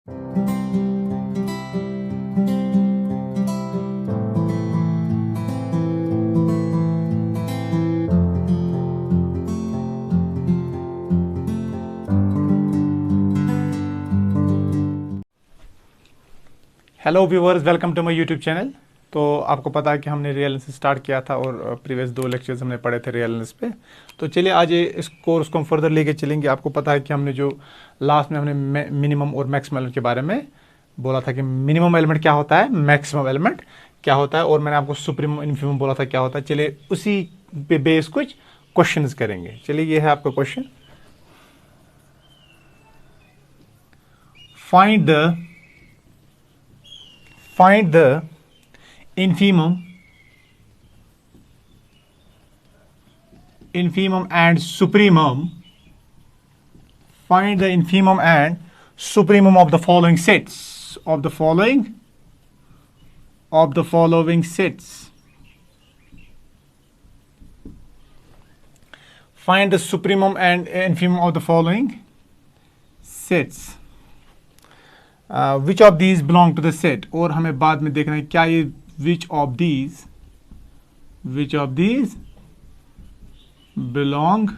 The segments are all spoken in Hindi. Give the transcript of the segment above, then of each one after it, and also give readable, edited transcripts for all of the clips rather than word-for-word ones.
Hello viewers, welcome to my YouTube channel. तो आपको पता है कि हमने रियल एनालिसिस स्टार्ट किया था और प्रीवियस 2 लेक्चर्स हमने पढ़े थे रियल एनालिसिस पे। तो चलिए आज इस कोर्स को हम फर्दर लेके चलेंगे। आपको पता है कि हमने जो लास्ट में हमने मिनिमम और मैक्सिमम एलिमेंट के बारे में बोला था कि मिनिमम एलिमेंट क्या होता है, मैक्सिमम एलिमेंट क्या होता है, और मैंने आपको सुप्रीमम इन्फीमम बोला था क्या होता है। चलिए उसी पे बेस कुछ क्वेश्चन करेंगे। चलिए ये है आपका question. Find the infimum and supremum. Find the infimum and supremum of the following sets. Find the supremum and infimum of the following sets. Which of these belong to the set? और हमें बाद में देखना है क्या ये which of these belong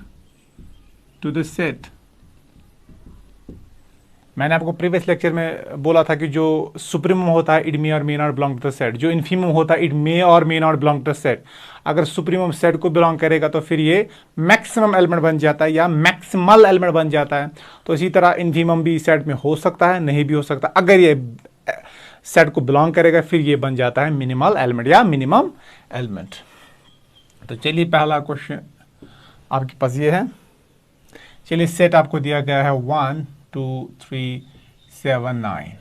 to the set. मैंने आपको प्रीवियस लेक्चर में बोला था कि जो सुप्रीमम होता है इट मे और may not belong to the set, जो इन्फीमम होता है इट मे और may not belong to the set. अगर सुप्रीमम सेट को बिलोंग करेगा तो फिर ये मैक्सिमम एलिमेंट बन जाता है या मैक्सिमल एलिमेंट बन जाता है। तो इसी तरह इन्फीमम भी सेट में हो सकता है, नहीं भी हो सकता। अगर ये सेट को बिलोंग करेगा फिर ये बन जाता है मिनिमल एलिमेंट या मिनिमम एलिमेंट। तो चलिए पहला क्वेश्चन आपके पास ये है। चलिए सेट आपको दिया गया है 1 2 3 7 9।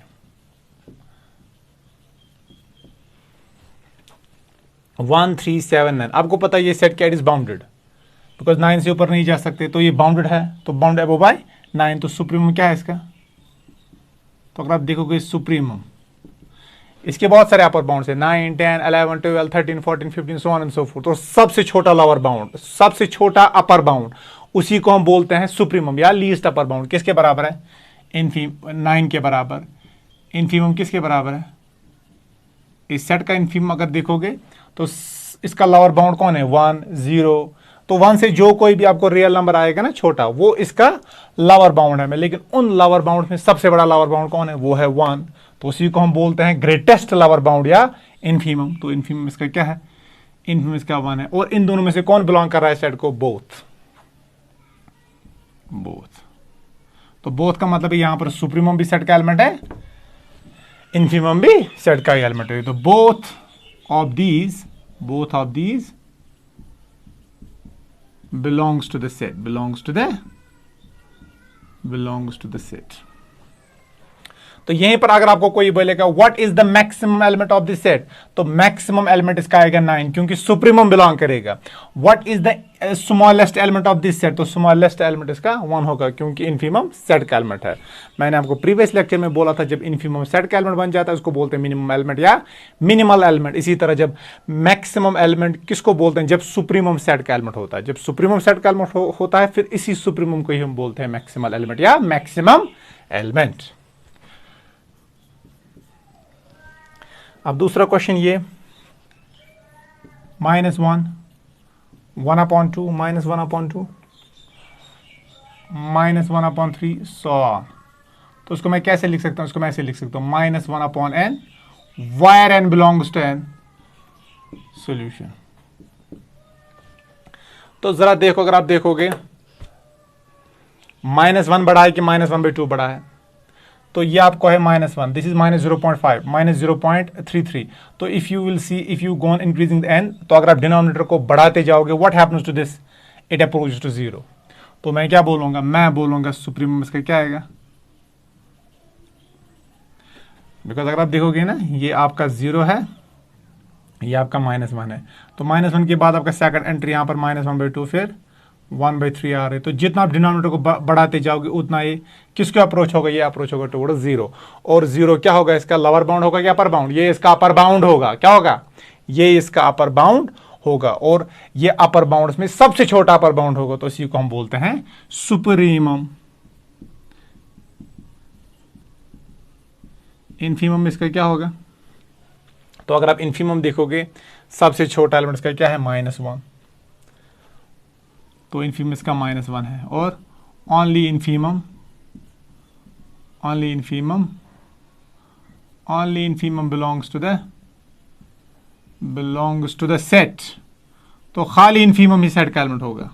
वन 3 7 9 आपको पता है ये सेट क्या इज बाउंडेड, बिकॉज 9 से ऊपर नहीं जा सकते। तो ये बाउंडेड है, तो बाउंड अबव बाय 9। तो सुप्रीमम क्या है इसका? तो अगर आप देखोगे सुप्रीमम, इसके बहुत सारे अपर बाउंड है 9 10 11 12 13 14 15 so on and so fourth. तो सबसे छोटा लोअर बाउंड, सबसे छोटा अपर बाउंड, उसी को हम बोलते हैं सुप्रीमम या लीस्ट अपर बाउंड। किसके बराबर है? 9 के बराबर। इन्फीमम किसके बराबर है? इस सेट का इन्फीमम अगर देखोगे तो इसका लोअर बाउंड कौन है? 1 0। तो 1 से जो कोई भी आपको रियल नंबर आएगा ना छोटा, वो इसका लोअर बाउंड है। लेकिन उन लोअर बाउंड में सबसे बड़ा लोअर बाउंड कौन है? वो है 1। तो उसी को हम बोलते हैं ग्रेटेस्ट लोअर बाउंड या इन्फीमम। तो इन्फीमम इसका क्या है? इन्फीमम इसका 1 है। और इन दोनों में से कौन बिलोंग कर रहा है सेट को? बोथ। तो बोथ का मतलब यहां पर सुप्रीमम भी सेट का एलिमेंट है, इन्फीमम भी सेट का एलिमेंट है। तो both of these belongs to the set। तो यहीं पर अगर आपको कोई बोलेगा what is the maximum element of this set, तो मैक्सिमम एलिमेंट इसका आएगा 9, क्योंकि सुप्रीमम बिलोंग करेगा। What is the smallest element of this set, तो स्मॉलेस्ट एलिमेंट इसका 1 होगा, क्योंकि इन्फीमम सेट का एलिमेंट है। मैंने आपको प्रीवियस लेक्चर में बोला था जब इन्फीमम सेट का एलिमेंट बन जाता है उसको बोलते हैं मिनिमम एलिमेंट या मिनिमल एलिमेंट। इसी तरह जब मैक्सिमम एलिमेंट किसको बोलते हैं? जब सुप्रीमम सेट का एलिमेंट होता है। जब सुप्रीमम सेट का एलिमेंट होता है फिर इसी सुप्रीमम को ही हम बोलते हैं मैक्सिमल एलिमेंट या मैक्सिमम एलिमेंट। अब दूसरा क्वेश्चन ये -1 1/2 -1/2 -1/3 सो ऑन। तो उसको मैं कैसे लिख सकता हूं? इसको मैं ऐसे लिख सकता हूं -1/n where n belongs to n solution. तो जरा देखो, अगर आप देखोगे -1 बड़ा है कि -1/2 बड़ा है? तो ये आपको है -1, दिस इज -0.5 -0.33। तो if you will see, if you go on increasing the n, तो अगर आप डिनोमिनेटर को बढ़ाते जाओगे what happens to this? It approaches to 0। तो मैं क्या बोलूंगा? मैं बोलूंगा सुप्रीमम इसका क्या आएगा? बिकॉज अगर आप देखोगे ना, ये आपका 0 है, ये आपका -1 है। तो -1 के बाद आपका सेकंड एंट्री यहां पर -1/2, फिर 1/3 आ रहे। तो जितना आप डिनोमिनेटर को बढ़ाते जाओगे उतना ये किसको अप्रोच होगा? ये अप्रोच होगा टुवर्ड्स 0। और 0 क्या होगा? इसका लोअर बाउंड होगा या अपर बाउंड? ये इसका अपर बाउंड होगा। क्या होगा? ये इसका अपर बाउंड होगा। और ये अपर बाउंड में सबसे छोटा अपर बाउंड होगा। तो इसी को हम बोलते हैं सुप्रीमम। इन्फीमम इसका क्या होगा? तो अगर आप इन्फीमम देखोगे सबसे छोटा एलिमेंट इसका क्या है? -1। तो इन्फीमम इसका -1 है। और only infimum belongs to the set. तो खाली इन्फीमम ही सेट का एलिमेंट होगा।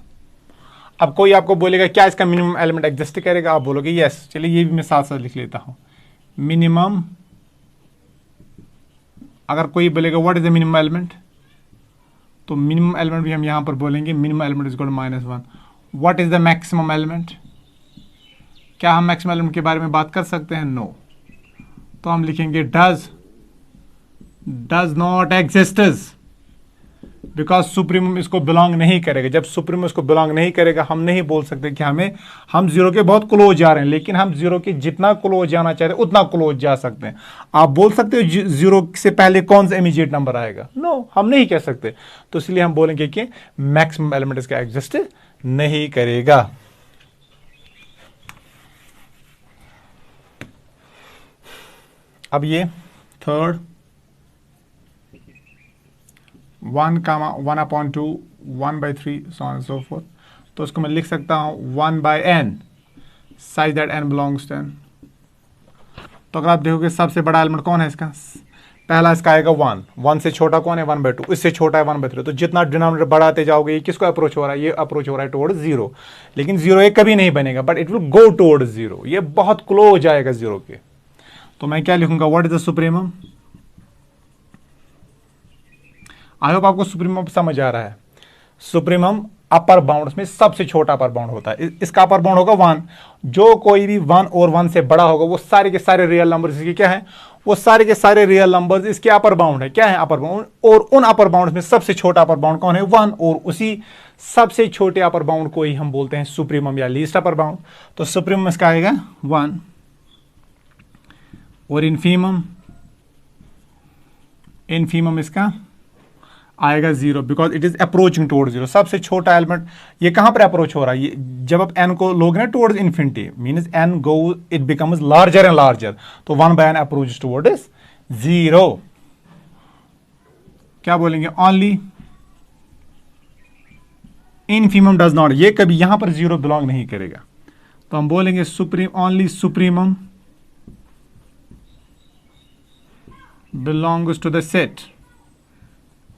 अब कोई आपको बोलेगा क्या इसका मिनिमम एलिमेंट एग्जिस्ट करेगा, आप बोलोगे यस। चलिए ये भी मैं साथ साथ लिख लेता हूं। मिनिमम, अगर कोई बोलेगा what is the minimum element, तो मिनिमम एलिमेंट भी हम यहां पर बोलेंगे minimum element is equal to -1। What is the maximum element? क्या हम मैक्सिमम एलिमेंट के बारे में बात कर सकते हैं? नो। तो हम लिखेंगे does not exists, because supremum इसको बिलोंग नहीं करेगा। जब सुप्रीमम इसको बिलोंग नहीं करेगा, हम नहीं बोल सकते कि हम जीरो के बहुत क्लोज जा रहे हैं, लेकिन हम जीरो के जितना क्लोज जाना चाहते हैं उतना क्लोज जा सकते हैं। आप बोल सकते हो जीरो से पहले कौन सा इमीडिएट नंबर आएगा? नो, हम नहीं कह सकते। तो इसलिए हम बोलेंगे कि मैक्सिमम एलिमेंट इसका एग्जिस्ट नहीं करेगा। अब ये third 1/2 1/3 so on and so forth, तो उसको मैं लिख सकता हूं 1/n such that n belongs to n। तो अगर आप देखोगे सबसे बड़ा एलिमेंट कौन है इसका? पहला इसका आएगा 1 से छोटा कौन है? 1/2। इससे छोटा है 1/3। तो जितना डिनोमिनेटर बढ़ाते जाओगे, ये किसको अप्रोच हो रहा है? ये अप्रोच हो रहा है टुवर्ड्स 0। लेकिन 0 ये कभी नहीं बनेगा, but it will go towards 0। ये बहुत क्लोज आएगा 0 के। तो मैं क्या लिखूंगा? What is the supremum? I hope आपको सुप्रीमम समझ आ रहा है। सुप्रीमम अपर बाउंड्स में सबसे छोटा अपर बाउंड होता है। इसका अपर बाउंड होगा 1। जो कोई भी 1 और 1 से बड़ा होगा, वो सारे के सारे रियल नंबर्स इसके क्या है? वो सारे के सारे रियल नंबर्स इसके अपर बाउंड है। क्या है? Upper bound. और उन अपर बाउंड में सबसे छोटा अपर बाउंड कौन है? 1। और उसी सबसे छोटे अपर बाउंड को ही हम बोलते हैं सुप्रीमम या लीस्ट अपर बाउंड। तो सुप्रीमम इसका आएगा 1। और इन्फीमम इसका आएगा 0, because it is approaching towards 0। सबसे छोटा एलिमेंट ये कहां पर अप्रोच हो रहा है? ये जब आप n को लोगे ना towards infinity, means n go it becomes larger and larger. तो 1/n अप्रोच टुवर्ड्स 0। क्या बोलेंगे? ओनली इन्फीमम डज नॉट, ये कभी यहां पर 0 बिलोंग नहीं करेगा। तो हम बोलेंगे only supremum belongs to the set।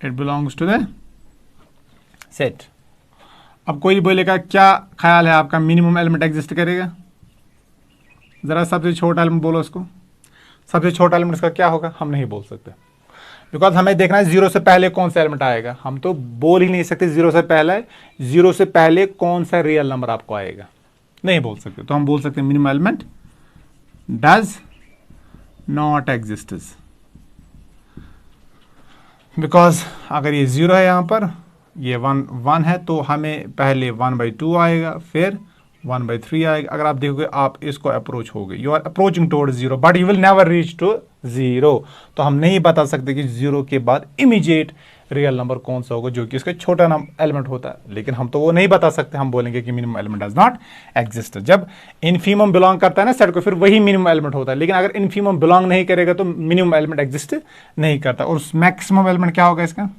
It belongs to the set। अब कोई बोलेगा क्या ख्याल है आपका, मिनिमम एलिमेंट एग्जिस्ट करेगा? जरा सबसे छोटा एलिमेंट बोलो उसको। सबसे छोटा एलिमेंट इसका क्या होगा? हम नहीं बोल सकते, बिकॉज हमें देखना है 0 से पहले कौन सा एलिमेंट आएगा। हम तो बोल ही नहीं सकते 0 से पहले कौन सा रियल नंबर आपको आएगा, नहीं बोल सकते। तो हम बोल सकते हैं minimum element does not exist, because अगर ये 0 है, यहाँ पर ये 1 है, तो हमें पहले 1/2 आएगा, फिर 1/3 आएगा। अगर आप देखोगे आप इसको अप्रोच हो गए, you are approaching towards 0, but you will never reach to 0। तो हम नहीं बता सकते कि 0 के बाद इमीडिएट रियल नंबर कौन सा होगा जो कि इसका छोटा एलिमेंट होता है, लेकिन हम तो वो नहीं बता सकते। हम बोलेंगे कि minimum element does not exist. जब इन्फीमम बिलोंग करता है ना सेट को, फिर वही मिनिमम एलिमेंट होता है। लेकिन अगर इन्फीमम बिलोंग नहीं करेगा तो मिनिमम एलिमेंट एग्जिस्ट नहीं करता। और मैक्सिमम एलिमेंट क्या होगा इसका?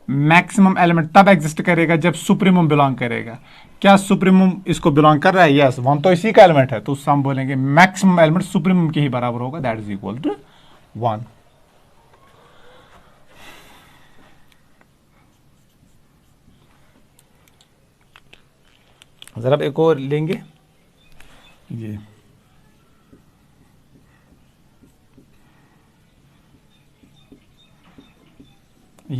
मैक्सिमम एलिमेंट तब एग्जिस्ट करेगा जब सुप्रीमम बिलोंग करेगा। क्या सुप्रीमम इसको बिलोंग कर रहा है? यस, 1 तो इसी का एलिमेंट है, तो हम बोलेंगे मैक्सिमम एलिमेंट सुप्रीमम के ही बराबर होगा, दैट इज इक्वल टू 1। जरा एक और लेंगे, ये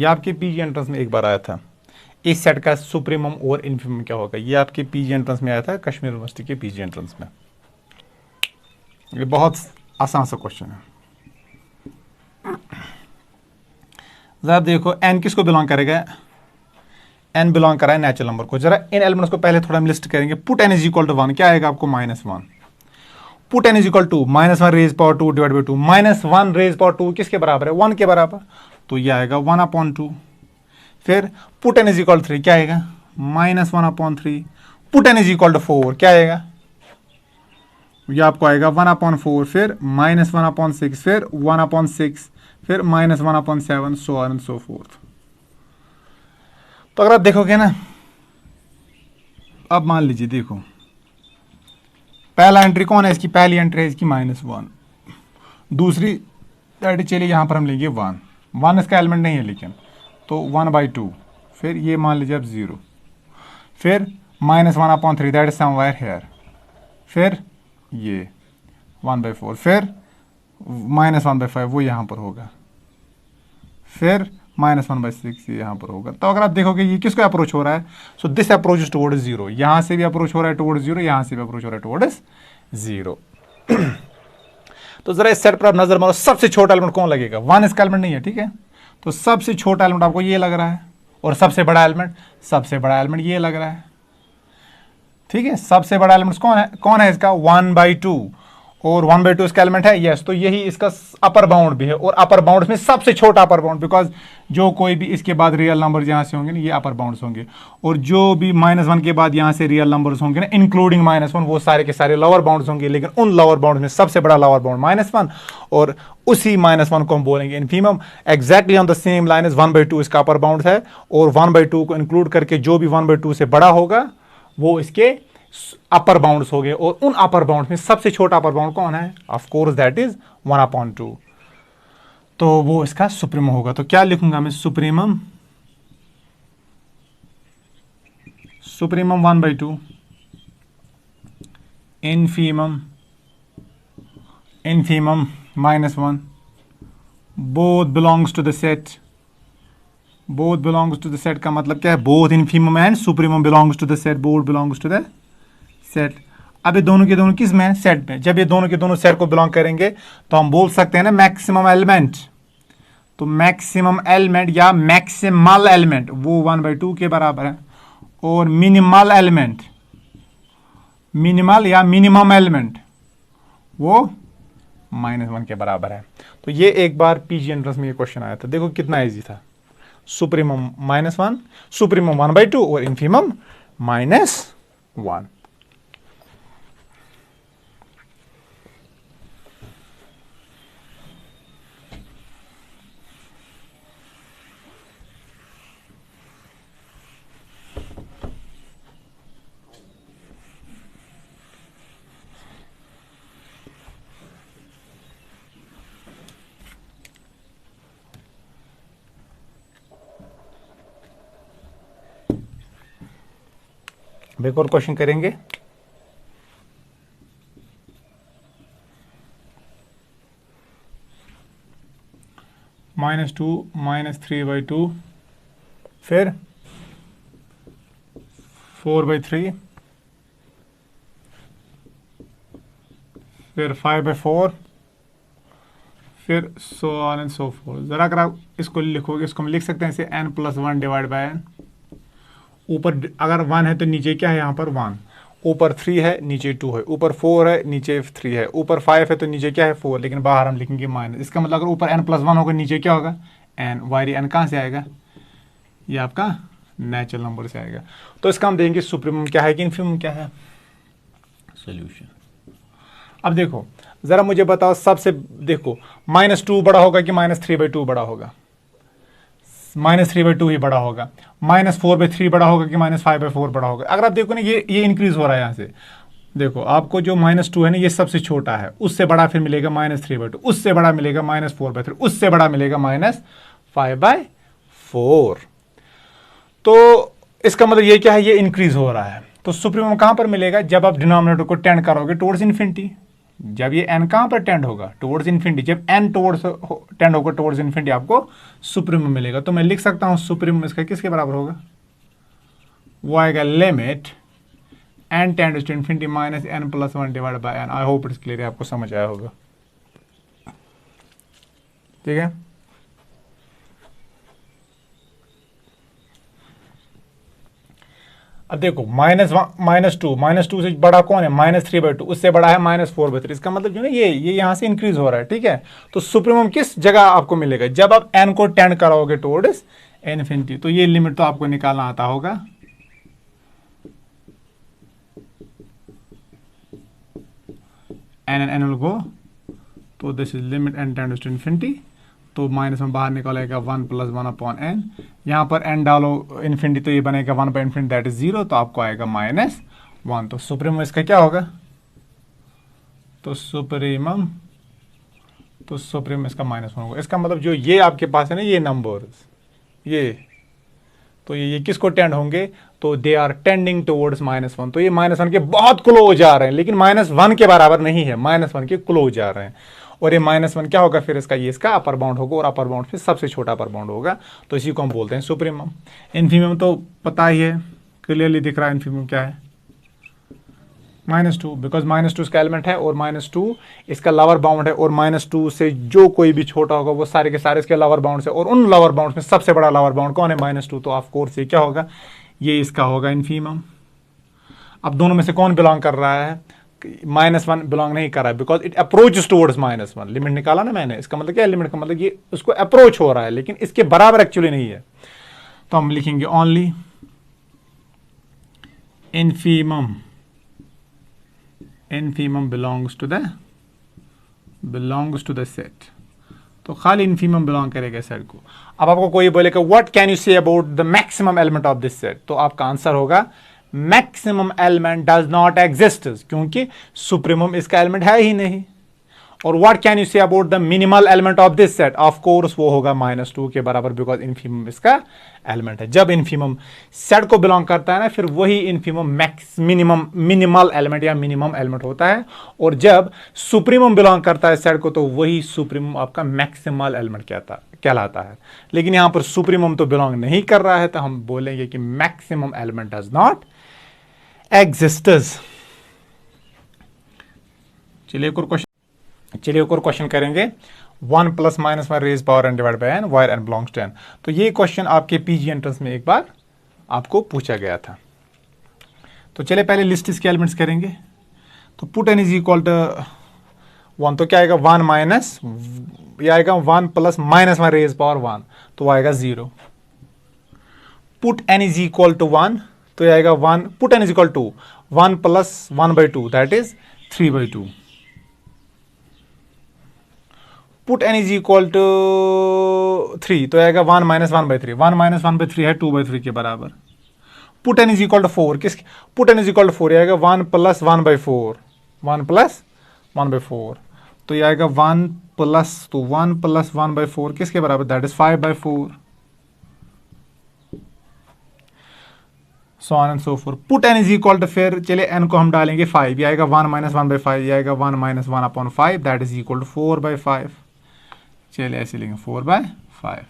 आपके पीजी एंट्रेंस में एक बार आया था। इस सेट का सुप्रीमम और इन्फीमम क्या होगा? ये आपके पीजी एंट्रेंस में आया था, कश्मीर यूनिवर्सिटी के पीजी एंट्रेंस में। ये बहुत आसान सा क्वेश्चन है। जरा देखो n किसको बिलोंग करेगा? n बिलोंग कर रहा है नेचुरल नंबर को। जरा इन एलिमेंट्स को पहले थोड़ा हम लिस्ट करेंगे। Put n is equal to 1, क्या आएगा आपको? -1। Put n is equal to -1 raise power 2 divide by 2। -1 raise power 2 किसके बराबर है? 1 के बराबर, तो ये आएगा 1/2। फिर पुट n इज इक्वल 3, क्या आएगा? -1/3। Put n is equal to 4, क्या आएगा? ये आपको आएगा 1/4, फिर -1/6, फिर 1/6, फिर -1/7, so on and so fourth. तो अगर आप देखोगे ना, अब मान लीजिए, देखो पहला एंट्री कौन है इसकी, पहली एंट्री है इसकी -1, दूसरी एंट्री चलिए यहाँ पर हम लेंगे 1 इसका एलिमेंट नहीं है लेकिन, तो 1/2, फिर ये मान लीजिए अब 0, फिर -1/3 दैट इज समवेयर हियर, फिर ये 1/4, फिर -1/5 वो यहाँ पर होगा, फिर -1/6 ये यहाँ पर होगा। तो अगर आप देखोगे ये किसको अप्रोच हो रहा है, so this approach is towards 0, यहाँ से भी अप्रोच हो रहा है टुवर्ड्स 0, यहाँ से भी अप्रोच हो रहा है टुवर्ड्स 0। तो जरा इस सेट पर आप नजर मारो, सबसे छोटा एलिमेंट कौन लगेगा, 1 इसका एलिमेंट नहीं है, ठीक है, तो सबसे छोटा एलिमेंट आपको ये लग रहा है, और सबसे बड़ा एलिमेंट ये लग रहा है, ठीक है। सबसे बड़ा एलिमेंट कौन है इसका, 1/2, और 1/2 इसका एलिमेंट है, यस। तो यही इसका अपर बाउंड भी है, और अपर बाउंड में सबसे छोटा अपर बाउंड, बिकॉज जो कोई भी इसके बाद रियल नंबर यहाँ से होंगे ना, ये अपर बाउंड्स होंगे, और जो भी -1 के बाद यहाँ से रियल नंबर्स होंगे ना, इंक्लूडिंग -1, वो सारे के सारे लोअर बाउंड्स होंगे, लेकिन उन लोअर बाउंड में सबसे बड़ा लोअर बाउंड -1, और उसी -1 को हम बोलेंगे infimum. Exactly on the same line is 1/2 इसका अपर बाउंड है, और 1/2 को इंक्लूड करके जो भी 1/2 से बड़ा होगा वो इसके अपर बाउंड्स हो गए, और उन अपर बाउंड्स में सबसे छोटा अपर बाउंड कौन है, ऑफ कोर्स दैट इज 1/2, तो वो इसका सुप्रीमम होगा। तो क्या लिखूंगा मैं, supremum 1/2, infimum -1, both belongs to the set. Both belongs to the set का मतलब क्या है, both infimum and supremum belongs to the set, both belongs to the set. अब ये दोनों के दोनों किस में है, सेट में। जब ये दोनों के दोनों सेट को बिलोंग करेंगे तो हम बोल सकते हैं ना मैक्सिमम एलिमेंट, तो मैक्सिमम एलिमेंट या मैक्सिमल एलिमेंट वो 1/2 के बराबर है, और मिनिमल एलिमेंट, मिनिमल या मिनिमम एलिमेंट वो -1 के बराबर है। तो ये एक बार पीजी एंट्रेंस में ये क्वेश्चन आया था, देखो कितना इजी था। सुप्रीमम -1, सुप्रीमम 1/2 और इनफीमम -1। एक और क्वेश्चन करेंगे। -2 -3/2, फिर 4/3, फिर 5/4, फिर so on and so fourth. जरा अगर आप इसको लिखोगे, इसको हम लिख सकते हैं इसे n+1 डिवाइड बाय n। ऊपर अगर 1 है तो नीचे क्या है, यहाँ पर 1, ऊपर 3 है नीचे 2 है, ऊपर 4 है नीचे 3 है, ऊपर 5 है तो नीचे क्या है 4, लेकिन बाहर हम लिखेंगे माइनस। इसका मतलब अगर ऊपर n+1 होगा नीचे क्या होगा n, वायरी n कहाँ से आएगा, ये आपका नेचुरल नंबर से आएगा। तो इसका हम देंगे सुप्रीमम क्या है कि इनफीमम क्या है, सोल्यूशन। अब देखो जरा मुझे बताओ, सबसे देखो -2 बड़ा होगा कि -3/2 बड़ा होगा, -3/2 ही बड़ा होगा। -4/3 बड़ा होगा कि -5/4 बड़ा होगा। अगर आप देखो ना ये इंक्रीज हो रहा है यहाँ से, देखो आपको जो -2 है ना ये सबसे छोटा है, उससे बड़ा फिर मिलेगा -3/2, उससे बड़ा मिलेगा -4/3, उससे बड़ा मिलेगा -5/4। तो इसका मतलब ये क्या है, ये इंक्रीज हो रहा है। तो सुप्रीमम कहां पर मिलेगा, जब आप डिनोमिनेटर को टेंड करोगे टुवर्ड्स इन्फिनिटी। जब ये n कहां पर टेंड होगा, टुवर्ड्स इन्फिनिटी। जब n टुवर्ड्स टेंड होगा टुवर्ड्स इन्फिनिटी, आपको सुप्रीमम मिलेगा। तो मैं लिख सकता हूं सुप्रीमम इसका किसके बराबर होगा, वो आएगा limit n tends to infinity -n+1 divide by n। I hope it's clear, आपको समझ आया होगा, ठीक है। अब देखो -2 से बड़ा कौन है, -3/2, उससे बड़ा है -4/3। इसका मतलब जो ना ये यहां से इंक्रीज हो रहा है, ठीक है। तो सुप्रीमम किस जगह आपको मिलेगा, जब आप n को टेंड कराओगे टुवर्ड्स इन्फिनिटी। तो ये लिमिट तो आपको निकालना आता होगा, एन विल गो, तो this is limit n tends to infinity, तो माइनस में बाहर निकलेगा 1 + 1 अपॉन एन, यहाँ पर एन डालो इन्फिनिटी तो ये बनेगा 1/∞ दैट इज 0, तो आपको आएगा -1। तो सुप्रीमम इसका क्या होगा, तो सुप्रीमम इसका -1 होगा। इसका मतलब जो ये आपके पास है ना ये नंबर्स, ये तो ये किसको टेंड होंगे, तो दे आर टेंडिंग टुवर्ड्स -1, तो ये -1 के बहुत क्लोज आ रहे हैं, लेकिन -1 के बराबर नहीं है, -1 के क्लोज आ रहे हैं। और ये -1 क्या होगा फिर इसका, ये इसका अपर बाउंड होगा, और अपर बाउंड फिर सबसे छोटा अपर बाउंड होगा, तो इसी को हम बोलते हैं सुप्रीमम। इन्फीमम तो पता ही है, क्लियरली दिख रहा है इन्फीमम क्या है, -2, बिकॉज -2 इसका एलिमेंट है, और -2 इसका लोअर बाउंड है, और -2 से जो कोई भी छोटा होगा वो सारे के सारे इसके लोअर बाउंड से, और उन लोअर बाउंड में सबसे बड़ा लोअर बाउंड कौन है, -2, तो ऑफ कोर्स ये क्या होगा, ये इसका होगा इन्फीमम। अब दोनों में से कौन बिलोंग कर रहा है, -1 बिलोंग नहीं कर रहा है, because it approach towards -1, limit निकाला ना मैंने, इसका मतलब क्या है, लिमिट का मतलब ये उसको अप्रोच हो रहा है, लेकिन इसके बराबर एक्चुअली नहीं है, तो हम लिखेंगे only infimum belongs to the set, तो खाली इन्फीमम बिलोंग करेगा सेट को। अब आपको कोई बोलेगा what can you say about the maximum element of this set, तो आपका आंसर होगा maximum element does not exist, क्योंकि सुप्रीमम इसका एलिमेंट है ही नहीं। और what can you say about the minimal element of this set, of course वो होगा -2 के बराबर, बिकॉज इन्फीमम इसका एलिमेंट है। जब इन्फीमम सेट को बिलोंग करता है ना, फिर वही इन्फीमम मिनिमल एलिमेंट या मिनिमम एलिमेंट होता है, और जब सुप्रीमम बिलोंग करता है सेट को, तो वही सुप्रीमम आपका मैक्सिमल एलिमेंट कहलाता है। लेकिन यहां पर सुप्रीमम तो बिलोंग नहीं कर रहा है, तो हम बोलेंगे कि maximum element does not exists. चलिए एक और क्वेश्चन करेंगे, 1 + -1 raise power n divide by n where n belongs to n। तो ये क्वेश्चन आपके पीजी एंट्रेंस में एक बार आपको पूछा गया था। तो चलिए पहले लिस्ट इसके एलिमेंट्स करेंगे। तो put n is equal to 1, तो क्या आएगा 1 माइनस, ये आएगा 1 + -1 रेज पावर 1, तो आएगा 0। Put n is equal to 1, तो ये आएगा 1, put n is equal to 1 + 1/2 that is 3/2। Put n is equal to 3, तो आएगा 1 - 1/3, 1 - 1/3 है 2/3 के बराबर। Put n is equal to 4, put n is equal to 4, आएगा 1 + 1/4, 1 + 1/4, तो ये आएगा 1 + 1/4 किसके बराबर, that is 5/4, so on and so forth। Put n is equal to, फिर चलिए n को हम डालेंगे 5, ये आएगा 1 - 1/5, ये आएगा 1 - 1/5 दैट इज इक्वल टू 4/5। चलिए ऐसे लेंगे 4/5।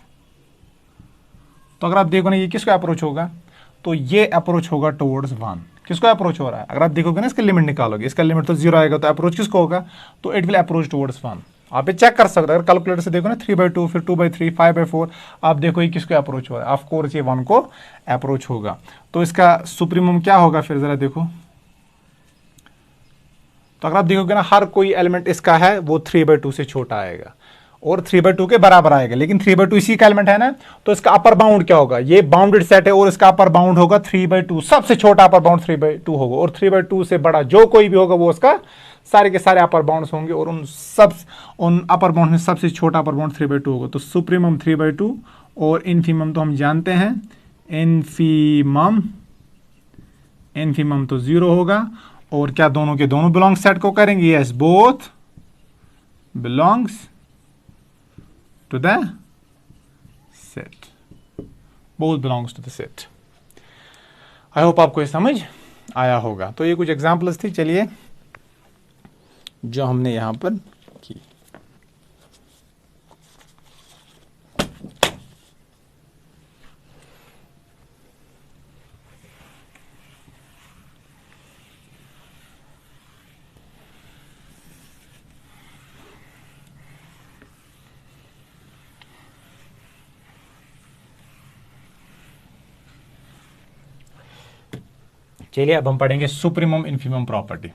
तो अगर आप देखो ना ये किसको अप्रोच होगा, तो ये अप्रोच होगा टुवर्ड्स 1। किसको अप्रोच हो रहा है, अगर आप देखोगे ना इसका लिमिट निकालोगे, इसका लिमिट तो 0 आएगा, तो अप्रोच किसको होगा, तो इट विल अप्रोच टुवर्ड्स 1। आप ये चेक कर सकते हो, अगर कैलकुलेटर से देखो ना 3/2, फिर 2/3, 5/4, आप देखो ये किसको अप्रोच हो रहा है, ऑफ कोर्स ये 1 को अप्रोच होगा। तो इसका सुप्रीमम क्या होगा, फिर जरा देखो, तो अगर आप देखोगे ना हर कोई एलिमेंट इसका है वो 3/2 से छोटा आएगा, और 3/2 के बराबर आएगा, लेकिन 3/2 इसी का एलिमेंट है ना, तो इसका अपर बाउंड क्या होगा, ये बाउंडेड सेट है, और इसका अपर बाउंड होगा 3/2, सबसे छोटा अपर बाउंड 3/2 होगा, और 3/2 से बड़ा जो कोई भी होगा वो उसका सारे के सारे अपर बाउंड्स होंगे, और उन अपर बाउंड में सबसे छोटा अपर बाउंड 3/2 होगा। तो सुप्रीमम 3/2, और इन्फीमम तो हम जानते हैं, इन्फीमम तो 0 होगा। और क्या दोनों के दोनों बिलोंग सेट को करेंगे, yes both belongs to the set, both belongs to the set. I hope आपको ये समझ आया होगा। तो ये कुछ एग्जांपल्स थी, चलिए जो हमने यहां पर की। चलिए अब हम पढ़ेंगे supremum infimum property.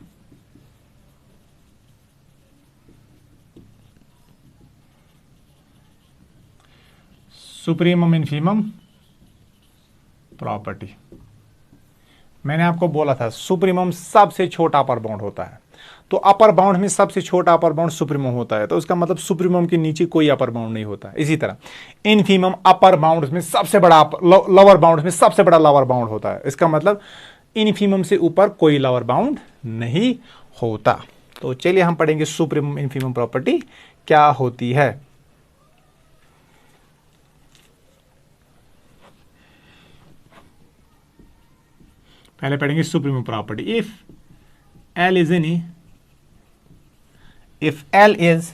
Supremum infimum property, मैंने आपको बोला था सुप्रीमम सबसे छोटा अपर बाउंड होता है, तो अपर बाउंड में सबसे छोटा अपर बाउंड सुप्रीमम होता है, तो उसका मतलब सुप्रीमम के नीचे कोई अपर बाउंड नहीं होता। इसी तरह इनफीमम अपर बाउंड में सबसे बड़ा लोअर बाउंड में सबसे बड़ा लोअर बाउंड होता है, इसका मतलब इनफीमम से ऊपर कोई लोअर बाउंड नहीं होता। तो चलिए हम पढ़ेंगे सुप्रीमम इनफीमम प्रॉपर्टी क्या होती है। पहले पढ़ेंगे supremum property. If L is any, if L is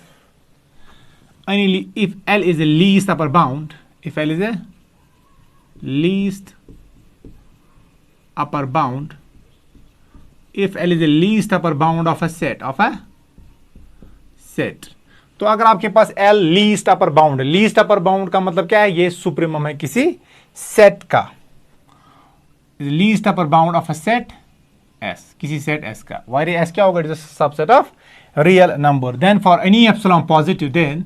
a least upper bound, if L is a least upper bound, if L is a least upper bound of a set, तो अगर आपके पास L लीस्ट अपर बाउंड है, लीस्ट अपर बाउंड का मतलब क्या है, ये सुप्रीमम है किसी सेट का, least upper bound of a set S, किसी सेट S का, वायर S क्या होगा, it is subset of real number. Then for any epsilon positive, then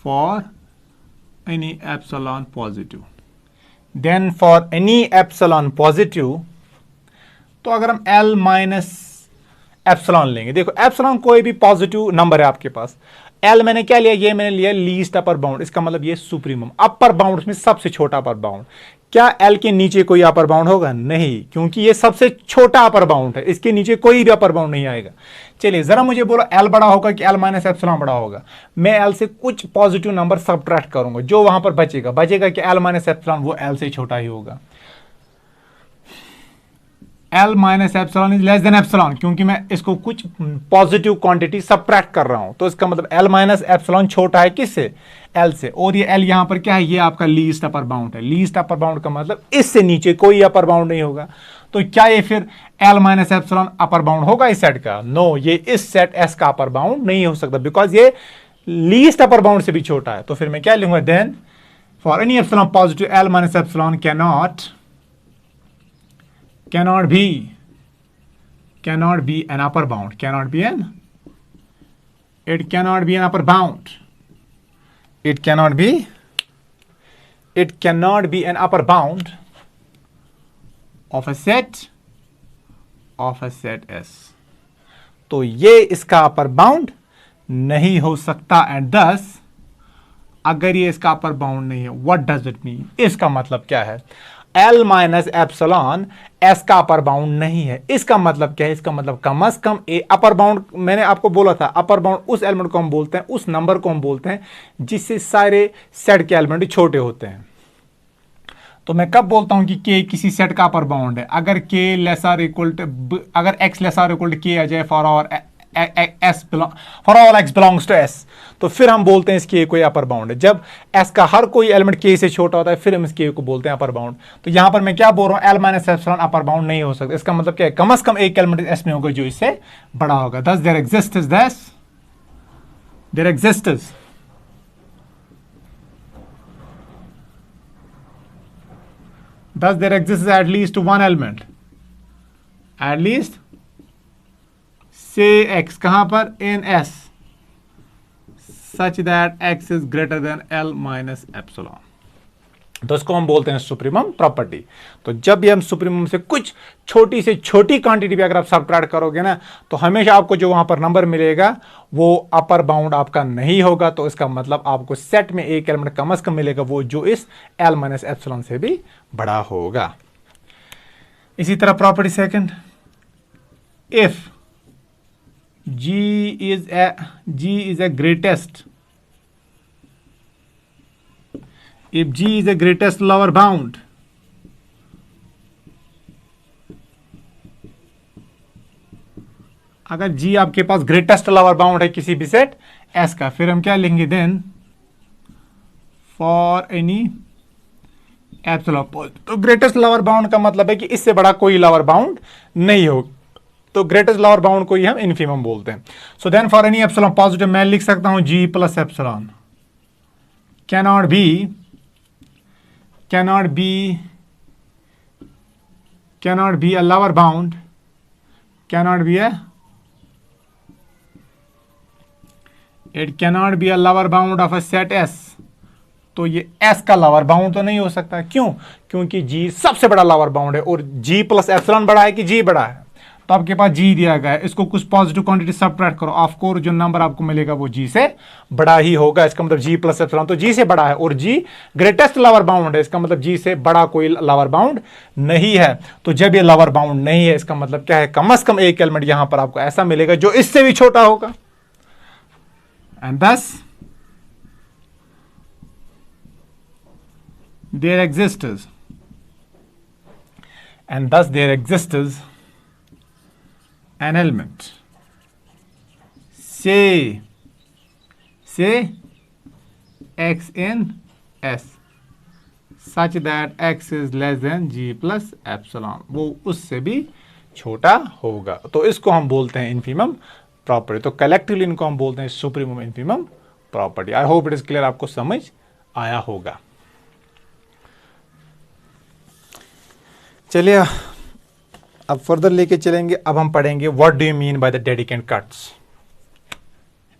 for any epsilon positive, then for any epsilon positive, तो अगर हम L माइनस एप्सिलॉन लेंगे, देखो एप्सिलॉन कोई भी पॉजिटिव नंबर है आपके पास, L मैंने क्या लिया, ये मैंने लिया लीस्ट अपर बाउंड, इसका मतलब ये सुप्रीमम अपर बाउंड में सबसे छोटा अपर बाउंड। क्या L के नीचे कोई अपर बाउंड होगा, नहीं, क्योंकि ये सबसे छोटा अपर बाउंड है, इसके नीचे कोई भी अपर बाउंड नहीं आएगा। चलिए जरा मुझे बोलो L बड़ा होगा कि L माइनस एप्सिलॉन बड़ा होगा, मैं L से कुछ पॉजिटिव नंबर सबट्रैक्ट करूंगा, जो वहां पर बचेगा कि L माइनस एप्सिलॉन वो L से छोटा ही होगा। L minus epsilon is less then epsilon, क्योंकि मैं इसको कुछ पॉजिटिव क्वांटिटी सबट्रैक्ट कर रहा हूं, तो इसका मतलब L माइनस एप्सिलॉन छोटा है किससे, L से, और ये L यहां पर क्या है, ये आपका लीस्ट अपर बाउंड है। लीस्ट अपर बाउंड का मतलब इससे नीचे कोई अपर बाउंड नहीं होगा, तो क्या ये फिर L minus epsilon upper bound होगा इस सेट का, नो, ये इस सेट S का अपर बाउंड नहीं हो सकता, बिकॉज ये लीस्ट अपर बाउंड से भी छोटा है। तो फिर मैं क्या लूंगा, then for any epsilon positive L minus epsilon cannot be an upper bound, it cannot be an upper bound, it cannot be an upper bound of a set S, तो ये इसका अपर बाउंड नहीं हो सकता, एंड thus अगर ये इसका अपर बाउंड नहीं है, व्हाट डज इट मीन, इसका मतलब क्या है, L माइनस एप्सिलॉन S का अपर बाउंड नहीं है, इसका मतलब क्या है, इसका मतलब कम से कम ए अपर बाउंड, मैंने आपको बोला था अपर बाउंड उस एलिमेंट को हम बोलते हैं, उस नंबर को हम बोलते हैं जिससे सारे सेट के एलिमेंट छोटे होते हैं। तो मैं कब बोलता हूं कि K किसी सेट का अपर बाउंड है, अगर K लेसर इक्वल टू, अगर X lesser equal to K आ जाए for all X belongs to S, तो फिर हम बोलते हैं इसकी कोई अपर बाउंड है। जब S का हर कोई एलिमेंट K से छोटा होता है, फिर हम इस K को बोलते हैं अपर बाउंड। तो यहां पर मैं क्या बोल रहा हूं, L minus epsilon upper bound नहीं हो सकता, इसका मतलब क्या है, कम से कम एक एलिमेंट S में होगा जो इससे बड़ा होगा। thus there exists at least one element, at least say X कहां पर, in S, such that X is greater than L minus epsilon, तो इसको हम बोलते हैं सुप्रीमम प्रॉपर्टी। तो जब भी हम सुप्रीमम से कुछ छोटी से छोटी क्वांटिटी भी अगर आप सबट्रैक्ट करोगे ना, तो हमेशा आपको जो वहां पर नंबर मिलेगा वो अपर बाउंड आपका नहीं होगा, तो इसका मतलब आपको सेट में एक एलिमेंट कम से कम मिलेगा वो जो इस L माइनस एप्सिलॉन से भी बड़ा होगा। इसी तरह property second, if G is a greatest, if G is a greatest lower bound, अगर G आपके पास ग्रेटेस्ट लोअर बाउंड है किसी भी सेट S का, फिर हम क्या लेंगे, देन फॉर एनी एप्सिलॉन, तो ग्रेटेस्ट लोअर बाउंड का मतलब है कि इससे बड़ा कोई लोअर बाउंड नहीं हो, तो ग्रेटेस्ट लोअर बाउंड को ही हम इनफीमम बोलते हैं। So then for any epsilon positive मैं लिख सकता हूं G plus epsilon cannot be a lower bound, it cannot be a lower bound of a set S, तो ये एस का लोअर बाउंड तो नहीं हो सकता। क्यों? क्योंकि जी सबसे बड़ा लोअर बाउंड है और जी प्लस एप्सिलॉन बड़ा है कि जी बड़ा है। तो आपके पास जी दिया गया है, इसको कुछ पॉजिटिव क्वांटिटी सबट्रैक्ट करो, ऑफ कोर्स जो नंबर आपको मिलेगा वो जी से बड़ा ही होगा। इसका मतलब जी प्लस एप्सिलॉन तो जी से बड़ा है और जी ग्रेटेस्ट लोअर बाउंड है, इसका मतलब जी से बड़ा कोई लोअर बाउंड नहीं है। तो जब ये लोअर बाउंड नहीं है इसका मतलब क्या है, कम से कम एक एलिमेंट यहां पर आपको ऐसा मिलेगा जो इससे भी छोटा होगा। And thus there exists an element, say x in S such that x is less than g plus epsilon, वो उससे भी छोटा होगा। तो इसको हम बोलते हैं इन्फीमम प्रॉपर्टी। तो कलेक्टिवली इनको हम बोलते हैं supremum infimum property. I hope it is clear, आपको समझ आया होगा। चलिए अब फर्दर लेके चलेंगे। अब हम पढ़ेंगे what do you mean by the Dedekind cuts.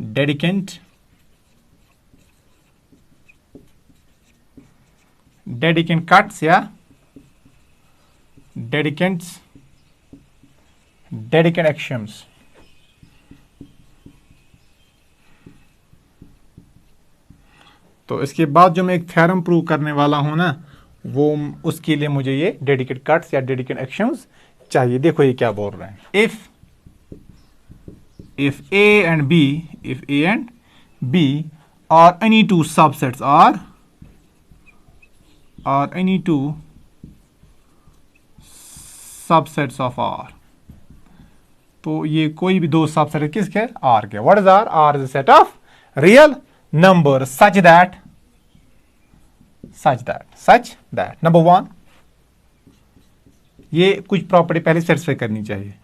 Dedekind cuts या डेडिकेंट एक्शियम्स। तो इसके बाद जो मैं एक थ्योरम प्रूव करने वाला हूं ना, वो उसके लिए मुझे ये डेडिकेट कट्स या डेडिकेट एक्शंस चाहिए। देखो ये क्या बोल रहे हैं, if A and B are any two subsets of R. तो ये कोई भी दो सबसेट किसके, आर के। What is R is a set of real number such that number one, ये कुछ प्रॉपर्टी पहले सेटिस्फाई करनी चाहिए।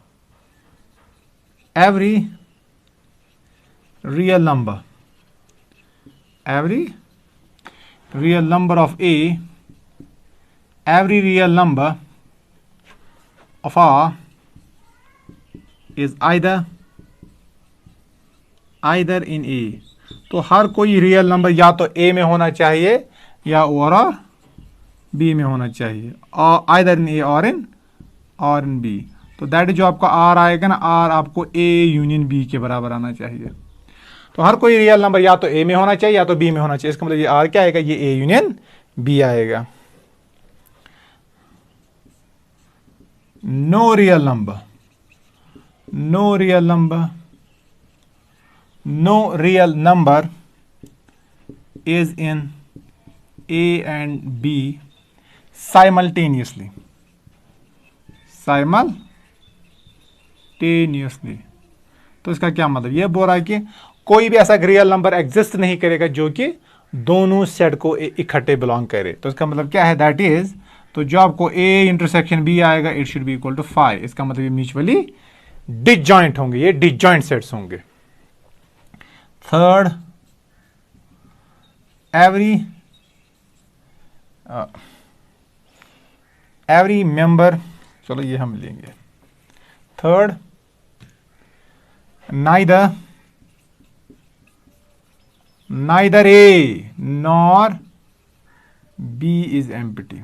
Every real number of A, every real number of R is either in A. तो हर कोई रियल नंबर या तो ए में होना चाहिए या और बी में होना चाहिए, और आइदर इन ए और इन बी। तो दैट जो आपका आर आएगा ना, आर आपको ए यूनियन बी के बराबर आना चाहिए। तो हर कोई रियल नंबर या तो ए में होना चाहिए या तो बी में होना चाहिए। इसका मतलब ये आर क्या आएगा, ये ए यूनियन बी आएगा। No real number is in A and B simultaneously। तो इसका क्या मतलब, ये बोल रहा है कि कोई भी ऐसा रियल नंबर एग्जिस्ट नहीं करेगा जो कि दोनों सेट को इकट्ठे बिलोंग करे। तो इसका मतलब क्या है, दैट इज, तो जो आपको A इंटरसेक्शन B आएगा it should be equal to 5। इसका मतलब ये म्यूचुअली डिसजॉइंट होंगे, ये डिसजॉइंट सेट्स होंगे। थर्ड, एवरी मेंबर, चलो ये हम लेंगे। Third, neither A nor B is empty.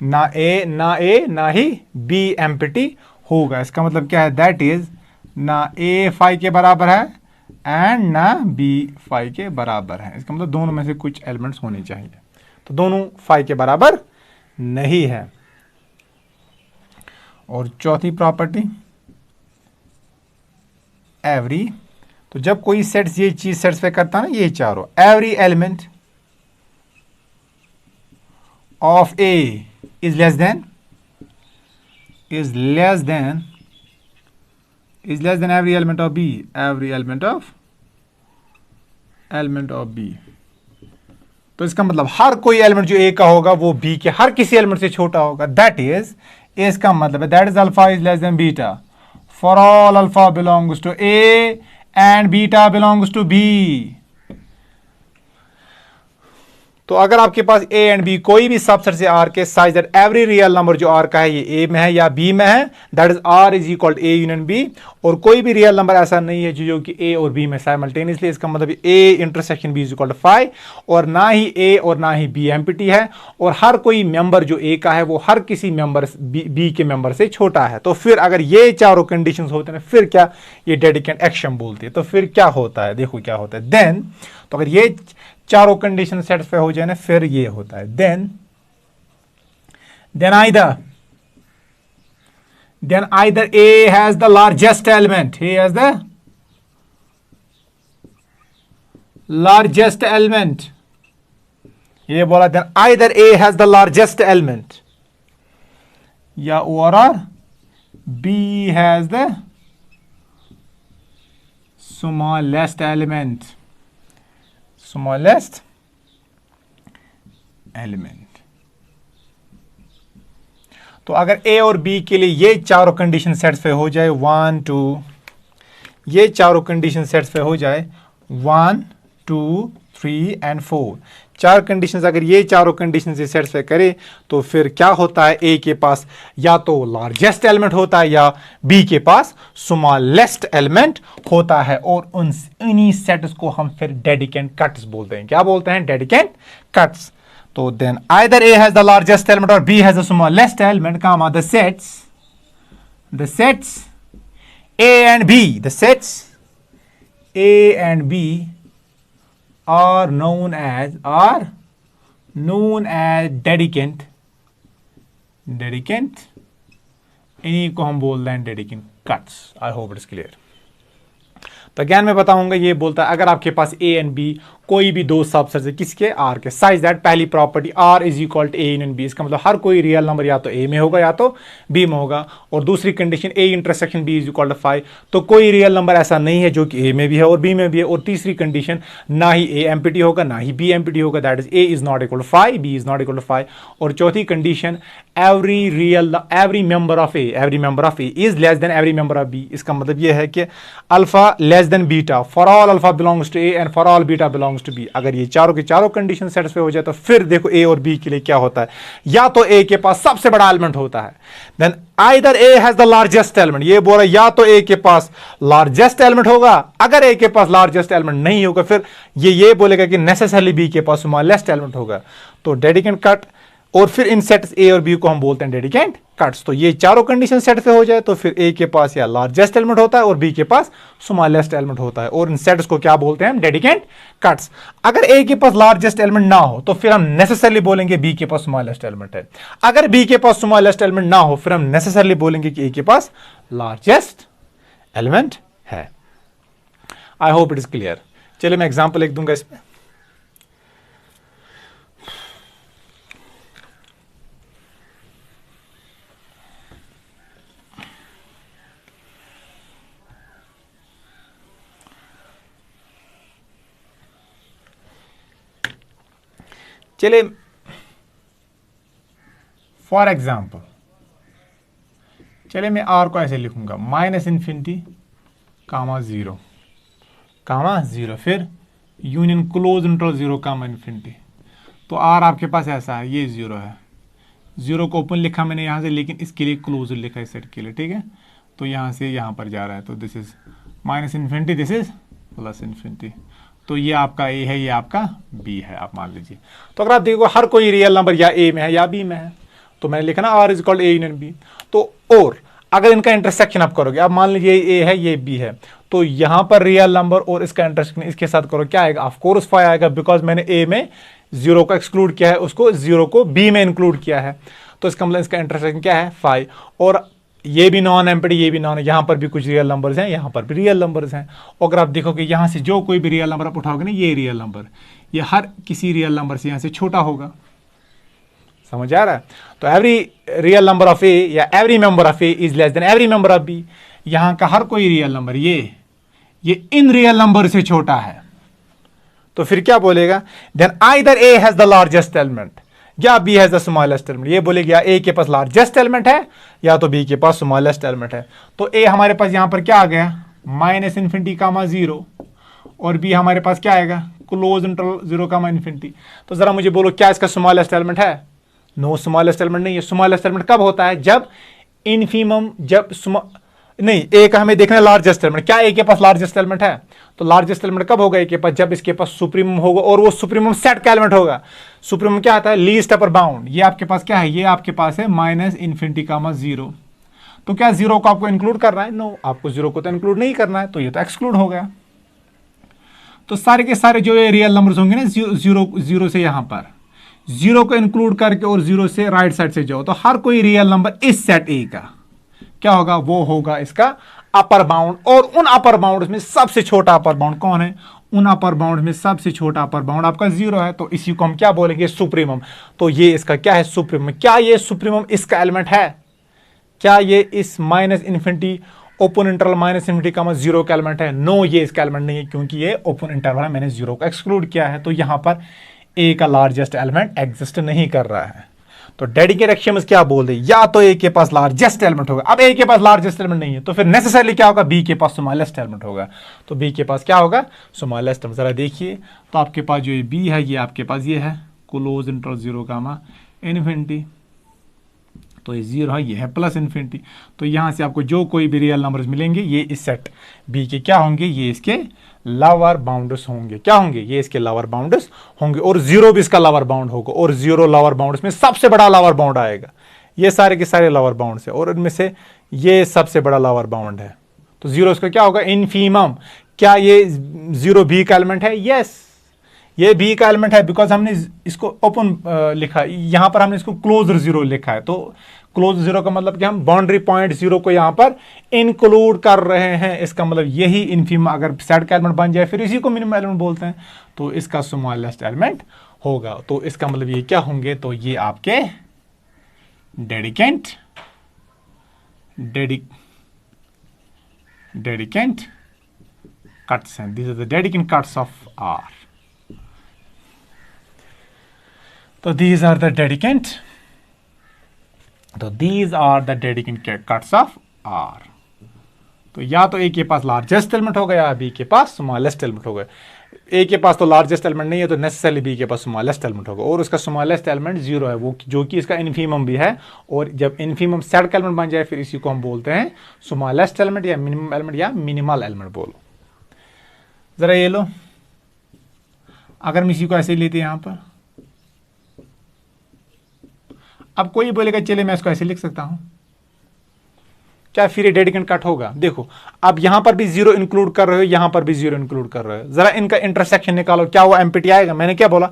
ना ए ना ही बी एम्प्टी होगा। इसका मतलब क्या है, दैट इज ना ए 5 के बराबर है एंड ना बी 5 के बराबर है। इसका मतलब दोनों में से कुछ एलिमेंट्स होने चाहिए। तो दोनों 5 के बराबर नहीं है। और चौथी प्रॉपर्टी, एवरी, तो जब कोई सेट्स ये चीज सेटिस्फाई करता है ना, ये चारों, every element of A is less than every element of B, every element of B। तो इसका मतलब हर कोई एलिमेंट जो A का होगा वो B के हर किसी एलिमेंट से छोटा होगा। दैट इज, इसका मतलब है that is alpha is less than beta for all alpha belongs to A and beta belongs to B। तो अगर आपके पास ए एंड बी कोई भी सबसेट से आर के size that every real number जो आर का है ये ए में है या बी में है, that is R is equal to A union B. और कोई भी रियल नंबर ऐसा नहीं है जो कि ए और बी में साइमल्टेनियसली, इसका मतलब A intersection B is equal to 5, और ना ही ए और ना ही बी एम्प्टी है, और हर कोई मेंबर जो ए का है वो हर किसी मेंबर बी के मेंबर से छोटा है। तो फिर अगर ये चारों कंडीशंस होते हैं फिर क्या, ये डेडिकेंट एक्शन बोलती है। तो फिर क्या होता है, देखो क्या होता है देन, तो अगर ये चारों कंडीशन सेटिस्फाई हो जाए ना फिर ये होता है then either A has the largest element, he has the largest element, ये बोला then either A has the largest element या or B has the smallest element, smallest element। तो अगर ए और बी के लिए ये चारों कंडीशन सेटिस्फाई हो जाए 1 2, ये चारों कंडीशन सेटिस्फाई हो जाए 1 2 3 एंड 4, चार कंडीशंस अगर ये चारों कंडीशन से सेटिस्फाई करे तो फिर क्या होता है, ए के पास या तो लार्जेस्ट एलिमेंट होता है या बी के पास स्मॉलेस्ट एलिमेंट होता है। और उन्हीं सेट्स को हम फिर डेडिकेंट कट्स बोलते हैं। क्या बोलते हैं, डेडिकेंट कट्स। तो then either A has the largest element और B has the smallest element, comma the sets A and B, the sets A and B are known as Dedekind, इन्हीं को हम बोल रहे हैं Dedekind cuts. I hope it's clear. तो अगेन मैं बताऊंगा, ये बोलता है अगर आपके पास ए एंड बी कोई भी दो सबसेट है किसके, आर के, साइज दैट पहली property R is equal to A union B, इसका मतलब हर कोई रियल नंबर या तो ए में होगा या तो बी में होगा। और दूसरी condition A intersection B is equal to 5, तो कोई रियल नंबर ऐसा नहीं है जो कि ए में भी है और बी में भी है। और तीसरी कंडीशन ना ही ए एम्प्टी होगा ना ही बी एम्प्टी होगा, that is A is not equal to 5, B is not equal to 5। और चौथी condition every member of A is less than every member of B, इसका मतलब यह है कि alpha less than beta for all alpha belongs to A and for all beta belongs to B. अगर ये चारों के चारों कंडीशन सेटिस्फाई हो जाए तो फिर देखो ए और बी के लिए क्या होता है, या तो ए के पास सबसे बड़ा एलिमेंट होता है, then either A has the largest element, ये बोल रहा है या तो ए के पास लार्जेस्ट एलिमेंट होगा, अगर ए के पास लार्जेस्ट एलिमेंट नहीं होगा फिर ये बोलेगा कि नेसेसरली बी के पास स्मॉलेस्ट एलिमेंट होगा। तो डेडिकेंट कट, और फिर इन सेट्स ए और बी को हम बोलते हैं डेडिकेंट कट्स। तो ये चारों कंडीशन सेटिस्फाई हो जाए तो फिर ए के पास या लार्जेस्ट एलिमेंट होता है और बी के पास स्मॉलेस्ट एलिमेंट होता है, और इन सेट्स को क्या बोलते हैं, डेडिकेंट कट्स। अगर ए के पास लार्जेस्ट एलिमेंट ना हो तो फिर हम नेसेसरली बोलेंगे बी के पास स्मॉलेस्ट एलिमेंट है। अगर बी के पास स्मॉलेस्ट एलिमेंट ना हो फिर हम नेसेसरली बोलेंगे कि ए के पास लार्जेस्ट एलिमेंट है। आई होप इट इज क्लियर। चलिए मैं एग्जाम्पल लिख दूंगा इसमें। चलिए फॉर एग्जाम्पल, चलिए मैं आर को ऐसे लिखूंगा -∞, (0) फिर यूनियन क्लोज इंटरवल 0, तो आर आपके पास ऐसा है, ये 0 है, 0 को ओपन लिखा मैंने यहाँ से, लेकिन इसके लिए क्लोज लिखा है सेट के लिए, ठीक है। तो यहाँ से यहाँ पर जा रहा है, तो दिस इज -∞, दिस इज +∞। तो ये आपका ए है, ये आपका बी है, आप मान लीजिए। तो अगर आप देखो हर कोई रियल नंबर या ए में है या बी में है, तो मैंने लिखा ना R is equal A union B. तो और अगर इनका इंटरसेक्शन आप करोगे, आप मान लीजिए ए है ये बी है, तो यहां पर रियल नंबर और इसका इंटरसेक्शन इसके साथ करो, क्या आएगा, ऑफ कोर्स 5 आएगा, बिकॉज मैंने ए में 0 को एक्सक्लूड किया है, उसको 0 को बी में इंक्लूड किया है। तो इसका मतलब इसका इंटरसेक्शन क्या है, 5। और ये भी नॉन एम्प्टी, ये भी नॉन, यहाँ पर भी कुछ रियल नंबर्स हैं, यहाँ पर भी रियल नंबर्स हैं। और अगर आप देखोगे यहाँ से जो कोई भी रियल नंबर आप उठाओगे ना, ये रियल नंबर, ये हर किसी रियल नंबर से यहाँ से छोटा होगा। समझ आ रहा है? तो every real number of A या every member of A is less than every member of B. यहाँ का हर कोई रियल नंबर ये इन रियल नंबर से छोटा है। तो फिर क्या बोलेगा, then either A has the largest element या B has the smallest element. ये बोलेगा ए के पास लार्जेस्ट एलिमेंट है या तो बी के पास स्मॉलेस्ट एलिमेंट है। तो ए हमारे पास यहां पर क्या आ गया, -∞, (0) और बी हमारे पास क्या आएगा, क्लोज इंटरवल 0 कामा इन्फिनिटी। तो जरा मुझे बोलो क्या इसका स्मॉलेस्ट एलिमेंट है? नो स्मॉलेस्ट एलिमेंट नहीं है। स्मॉलेस्ट एलिमेंट कब होता है? जब इनफीमम, जब नहीं, ए का हमें देखना है लार्जेस्ट एलिमेंट। क्या ए के पास लार्जेस्ट एलिमेंट है? तो लार्जेस्ट एलिमेंट कब होगा ए के पास? जब इसके पास सुप्रीमम होगा, और वो सुप्रीमम सेट का एलिमेंट होगा। सुप्रीमम क्या आता है? Least upper bound. ये आपके पास क्या है? ये आपके पास है माइनस इन्फिनिटी कामा 0। तो क्या 0 को आपको इंक्लूड करना है? नो, आपको 0 को तो इंक्लूड नहीं करना है, तो ये तो एक्सक्लूड हो गया। तो सारे के सारे जो ये रियल नंबर्स होंगे ना, 0 से यहां पर 0 को इंक्लूड करके और 0 से राइट साइड से जाओ, तो हर कोई रियल नंबर इस सेट ए का क्या होगा? वो होगा इसका अपर बाउंड। और उन अपर बाउंड में सबसे छोटा अपर बाउंड कौन है? उन अपर बाउंड में सबसे छोटा अपर बाउंड आपका 0 है, तो इसी को हम क्या बोलेंगे? सुप्रीमम। तो ये इसका क्या है? सुप्रीमम। क्या ये सुप्रीमम इसका एलिमेंट है? क्या ये इस minus infinity open interval minus infinity comma 0 का एलिमेंट है? नो, ये इसका एलिमेंट नहीं है, क्योंकि ये ओपन इंटरवल है, मैंने 0 को एक्सक्लूड किया है। तो यहां पर ए का लार्जेस्ट एलिमेंट एग्जिस्ट नहीं कर रहा है। तो डेडिकेट एक्सियम्स क्या बोल रहे? या तो ए के पास लार्जेस्ट एलिमेंट होगा। अब ए के पास लार्जेस्ट एलिमेंट नहीं है, तो फिर नेसेसरली क्या होगा? बी के पास स्मॉलेस्ट एलिमेंट होगा। तो बी के पास क्या होगा? स्मॉलेस्ट। जरा देखिए, तो आपके पास जो ये बी है, ये आपके पास ये है क्लोज इंटरवल 0 कामा इन्फिनिटी। तो ये 0 है, ये है प्लस इन्फिनिटी। तो यहां से आपको जो कोई भी रियल नंबर्स मिलेंगे, ये इस सेट बी के क्या होंगे? ये इसके लोअर बाउंड्स होंगे। क्या होंगे? ये इसके लोअर बाउंड्स होंगे। और 0 भी इसका लोअर बाउंड होगा, और 0 लोअर बाउंड्स में सबसे बड़ा लोअर बाउंड आएगा। ये सारे के सारे लोअर बाउंड्स है, और इनमें से ये सबसे बड़ा लोअर बाउंड है। तो 0 इसका क्या होगा? इनफीमम। क्या ये 0 बी का एलिमेंट है? यस, ये बी का एलिमेंट है, बिकॉज हमने इसको ओपन लिखा, यहां पर हमने इसको क्लोज 0 लिखा है। तो क्लोज 0 का मतलब कि हम बाउंड्री पॉइंट 0 को यहां पर इंक्लूड कर रहे हैं। इसका मतलब यही इनफीमम अगर सेट का एलिमेंट बन जाए, फिर इसी को मिनिमम एलिमेंट बोलते हैं। तो इसका स्मॉलेस्ट एलिमेंट होगा। तो इसका मतलब ये क्या होंगे? तो ये आपके डेडिकेंट कट्स हैं। these are the dedicant cuts of R. तो these are the dedicant cuts of R. तो या तो ए के पास लार्जेस्ट एलिमेंट होगा, या बी के पास स्मॉलेस्ट एलिमेंट होगा। ए के पास तो लार्जेस्ट एलिमेंट नहीं है, तो नेसेसरली बी के पास स्मॉलेस्ट एलिमेंट होगा, और उसका स्मॉलेस्ट एलिमेंट 0 है, वो जो कि इसका इनफीमम भी है। और जब इनफीमम सेट का एलिमेंट बन जाए, फिर इसी को हम बोलते हैं स्मॉलेस्ट एलिमेंट, या मिनिमम एलिमेंट, या मिनिमल एलिमेंट बोलो। जरा ये लो, अगर हम इसी को ऐसे लेते हैं यहां पर, अब कोई बोलेगा चले मैं इसको ऐसे लिख सकता हूं, क्या फिर ये डेडिकेंट कट होगा? देखो, अब यहां पर भी 0 इंक्लूड कर रहे हो, यहां पर भी 0 इंक्लूड कर रहे हो। जरा इनका इंटरसेक्शन निकालो, क्या वो एमपीटी आएगा? मैंने क्या बोला?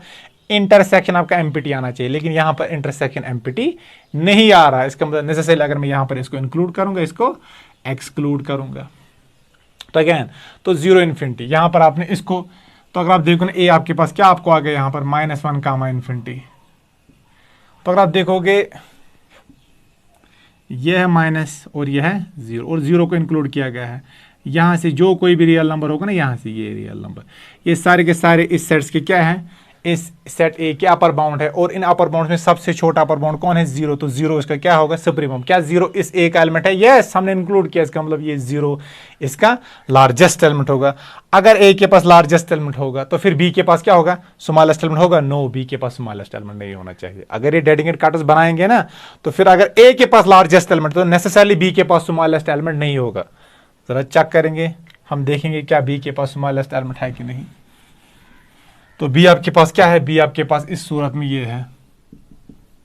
इंटरसेक्शन आपका एमपीटी आना चाहिए, लेकिन यहां पर इंटरसेक्शन एमपीटी नहीं आ रहा है। इसका मतलब नेसेसरी अगर मैं यहां पर इसको इंक्लूड करूंगा, इसको एक्सक्लूड करूंगा, तो अगेन तो 0 इन्फिनिटी। यहां पर आपने इसको, तो अगर आप देखो ना, ए आपके पास क्या आपको आ गया यहां पर -1 कामा इन्फिनिटी। तो अगर आप देखोगे, यह है माइनस और यह है 0, और 0 को इंक्लूड किया गया है। यहां से जो कोई भी रियल नंबर होगा ना, यहां से ये रियल नंबर, ये सारे के सारे इस सेट्स के क्या है? इस सेट ए के अपर बाउंड है, और इन अपर बाउंड में सबसे छोटा अपर बाउंड कौन है? 0। तो 0 इसका क्या होगा? सुप्रीमम। क्या 0 इस ए का एलिमेंट है? यस, हमने इंक्लूड किया, इसका मतलब ये 0 इसका लार्जेस्ट एलिमेंट होगा। अगर ए के पास लार्जेस्ट एलिमेंट होगा, तो फिर बी के पास क्या होगा? स्मॉलेस्ट एलिमेंट होगा? नो, बी के पास स्मॉलेस्ट एलिमेंट नहीं होना चाहिए। अगर ये डेडिकेट कटर्स बनाएंगे ना, तो फिर अगर ए के पास लार्जेस्ट एलिमेंट, तो नेसेसरली बी के पास स्मॉलेस्ट एलिमेंट नहीं होगा। जरा चेक करेंगे, हम देखेंगे क्या बी के पास स्मॉलेस्ट एलिमेंट है कि नहीं। तो बी आपके पास क्या है? बी आपके पास इस सूरत में ये है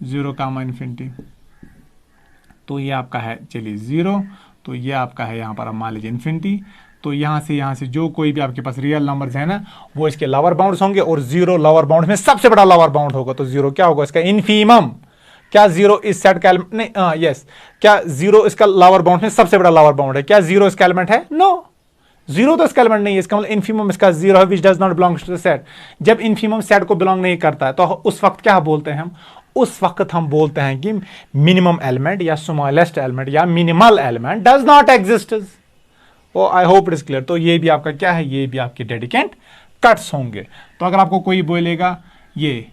0 कामा इन्फिनिटी। तो ये आपका है, चलिए 0, तो ये आपका है यहाँ पर आप मान लीजिए इन्फिनिटी। तो यहाँ से जो कोई भी आपके पास रियल नंबर्स है ना, वो इसके लोअर बाउंड्स होंगे, और 0 लोअर बाउंड में सबसे बड़ा लोअर बाउंड होगा। तो 0 क्या होगा? इसका इनफीमम। क्या 0 इस सेट का एलिमेंट? नहीं, यस, क्या 0 इसका लोअर बाउंड में सबसे बड़ा लोअर बाउंड है? क्या 0 इसका एलिमेंट है? नो, 0 तो इसका एलिमेंट नहीं है। इसका मतलब इनफीमम इसका 0 है, which does not belongs to the set. जब इनफीमम सेट को बिलोंग नहीं करता है, तो उस वक्त क्या बोलते हैं हम? उस वक्त हम बोलते हैं कि मिनिमम एलिमेंट या स्मॉलेस्ट एलिमेंट या minimal element does not exist. Oh, I hope it is clear. तो ये भी आपका क्या है? ये भी आपके डेडिकेंट कट्स होंगे। तो अगर आपको कोई बोलेगा ये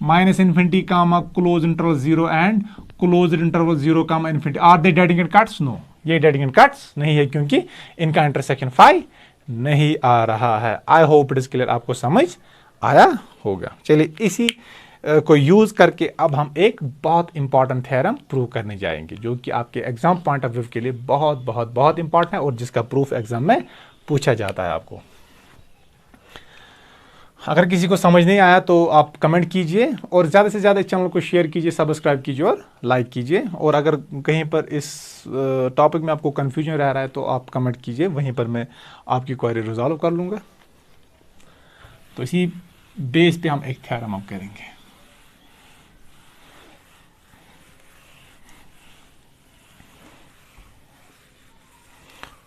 -infinity comma close interval 0 and close interval 0 comma infinity, are they Dedekind cuts? No, ये डेडिकेंट कट्स नहीं है, क्योंकि इनका इंटरसेक्शन फाई नहीं आ रहा है। आई होप इट इज क्लियर, आपको समझ आया होगा। चलिए इसी को यूज़ करके अब हम एक बहुत इंपॉर्टेंट थ्योरम प्रूव करने जाएंगे, जो कि आपके एग्जाम पॉइंट ऑफ व्यू के लिए बहुत बहुत बहुत इंपॉर्टेंट है और जिसका प्रूफ एग्जाम में पूछा जाता है आपको। अगर किसी को समझ नहीं आया तो आप कमेंट कीजिए और ज़्यादा से ज़्यादा इस चैनल को शेयर कीजिए, सब्सक्राइब कीजिए और लाइक कीजिए। और अगर कहीं पर इस टॉपिक में आपको कन्फ्यूजन रह रहा है तो आप कमेंट कीजिए, वहीं पर मैं आपकी क्वेरी रिजॉल्व कर लूँगा। तो इसी बेस पे हम एक थ्योरम अब करेंगे।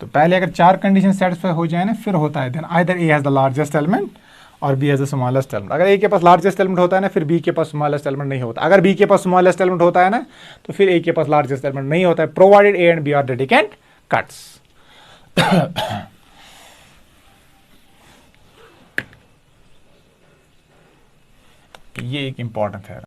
तो पहले अगर 4 कंडीशन सेटिस्फाई हो जाए ना, फिर होता है then either A has the largest element और B has the smallest element. अगर ए के पास लार्जेस्ट एलिमेंट होता है ना, फिर बी के पास स्मॉलेस्ट एलिमेंट नहीं होता। अगर बी के पास स्मॉलेस्ट एलिमेंट होता है ना, तो फिर ए के पास लार्जेस्ट एलिमेंट नहीं होता है, provided A and B are Dedekind cuts. ये एक इंपॉर्टेंट है।